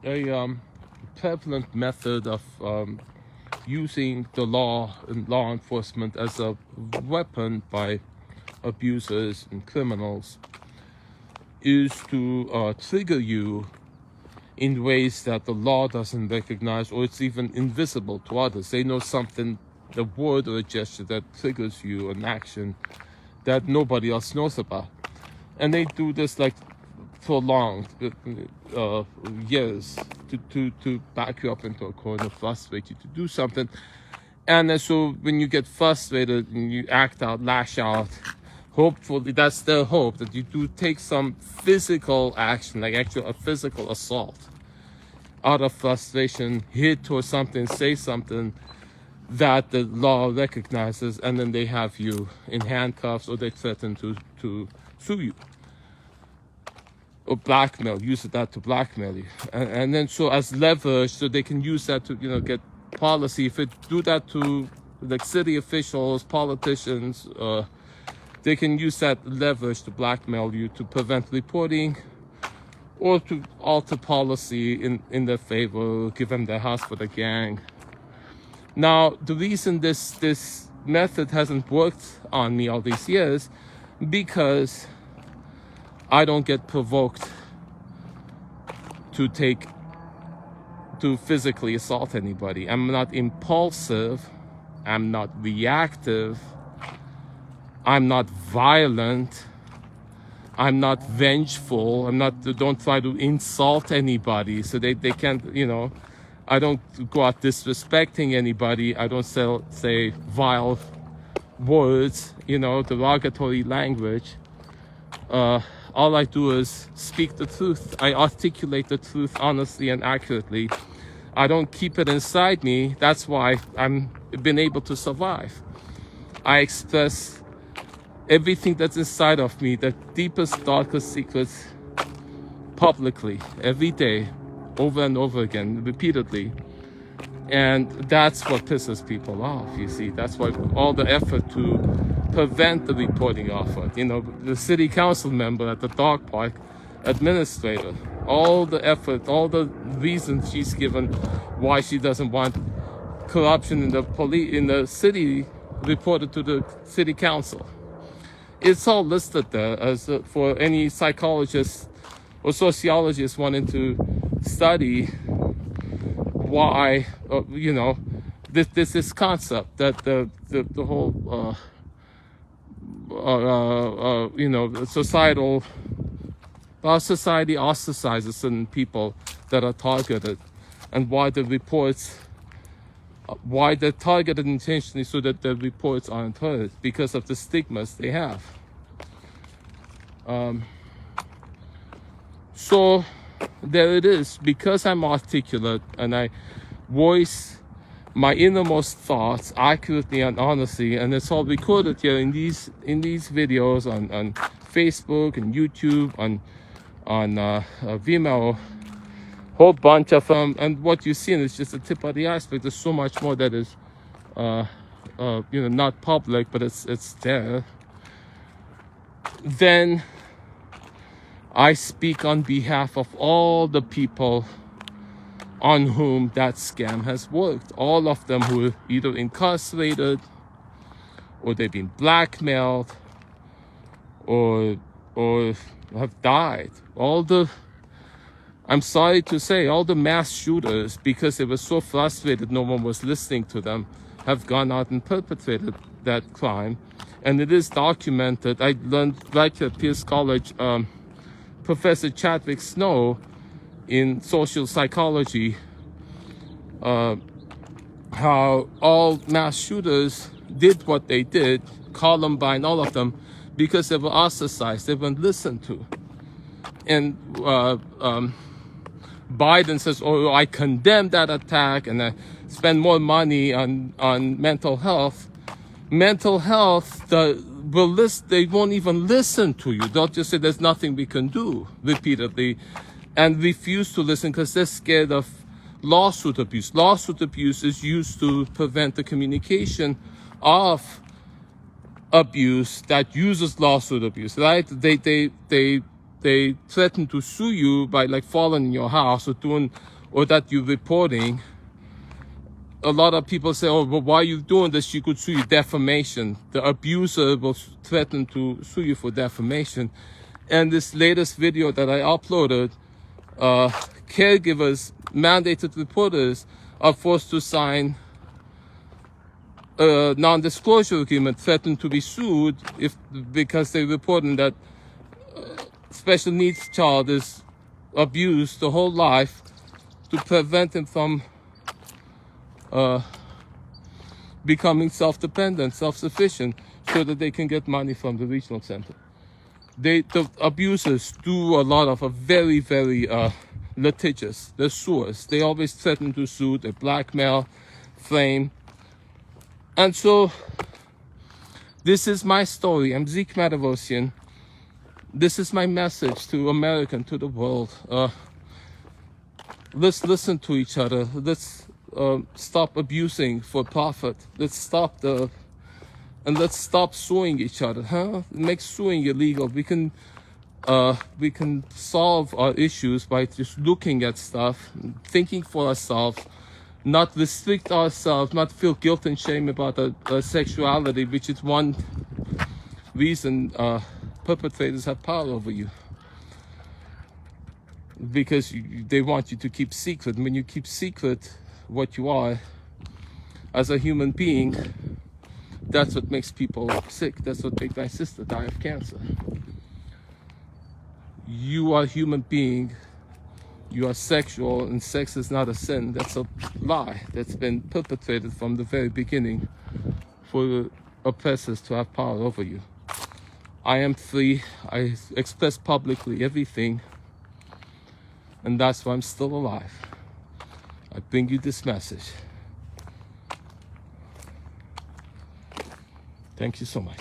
a prevalent method of using the law and law enforcement as a weapon by abusers and criminals is to trigger you in ways that the law doesn't recognize, or it's even invisible to others. They know something, a word or a gesture that triggers you, an action that nobody else knows about. And they do this like prolonged years to back you up into a corner, frustrate you to do something. And so when you get frustrated and you act out, lash out, hopefully that's their hope, that you do take some physical action, like actually a physical assault, out of frustration, hit or something, say something that the law recognizes, and then they have you in handcuffs, or they threaten to sue you or blackmail, use that to blackmail you. And then so as leverage, so they can use that to, get policy. If they do that to like city officials, politicians, they can use that leverage to blackmail you to prevent reporting or to alter policy in their favor, give them their house for the gang. Now, the reason this method hasn't worked on me all these years, because I don't get provoked to physically assault anybody. I'm not impulsive. I'm not reactive. I'm not violent. I'm not vengeful. Don't try to insult anybody. So they can't, I don't go out disrespecting anybody. I don't say vile words, derogatory language. All I do is speak the truth. I articulate the truth honestly and accurately. I don't keep it inside me. That's why I'm been able to survive. I express everything that's inside of me, the deepest, darkest secrets, publicly, every day, over and over again, repeatedly. And that's what pisses people off, you see. That's why all the effort to prevent the reporting effort. The city council member at the dog park, administrator, all the effort, all the reasons she's given why she doesn't want corruption in the city reported to the city council. It's all listed there as for any psychologist or sociologist wanting to study why, this concept that the whole, our society ostracizes certain people that are targeted, and why they're targeted intentionally so that the reports aren't heard because of the stigmas they have. So there it is. Because I'm articulate and I voice my innermost thoughts accurately and honestly, and it's all recorded here in these videos on Facebook and YouTube, on Vimeo, whole bunch of them. And what you're seeing is just the tip of the iceberg. There's so much more that is not public, but it's there. Then I speak on behalf of all the people on whom that scam has worked. All of them who are either incarcerated, or they've been blackmailed, or have died. I'm sorry to say, all the mass shooters, because they were so frustrated no one was listening to them, have gone out and perpetrated that crime. And it is documented. I learned right at Pierce College, Professor Chadwick Snow in social psychology, how all mass shooters did what they did, Columbine, all of them, because they were ostracized, they weren't listened to. And Biden says, "Oh, I condemn that attack, and I spend more money on mental health." Mental health, they won't even listen to you. They'll just say there's nothing we can do repeatedly, and refuse to listen because they're scared of lawsuit abuse. Lawsuit abuse is used to prevent the communication of abuse that uses lawsuit abuse, right? They they threaten to sue you by like falling in your house or that you're reporting. A lot of people say, oh, but why are you doing this? You could sue you defamation. The abuser will threaten to sue you for defamation. And this latest video that I uploaded, caregivers, mandated reporters are forced to sign a non-disclosure agreement, threaten to be sued because they're reporting that special needs child is abused the whole life to prevent him from becoming self-dependent, self-sufficient, so that they can get money from the regional center. The abusers do a lot of very, very litigious. They're suers. They always threaten to sue. They blackmail, frame. And so this is my story. I'm Zeke Matevosian. This is my message to America and to the world. Let's listen to each other. Let's stop abusing for profit. Let's stop and let's stop suing each other. Make suing illegal. We can solve our issues by just looking at stuff, thinking for ourselves, not restrict ourselves, not feel guilt and shame about our sexuality, which is one reason perpetrators have power over you. Because they want you to keep secret. When you keep secret what you are as a human being, that's what makes people sick. That's what made my sister die of cancer. You are a human being. You are sexual, and sex is not a sin. That's a lie that's been perpetrated from the very beginning for the oppressors to have power over you. I am free. I express publicly everything, and that's why I'm still alive. I bring you this message. Thank you so much.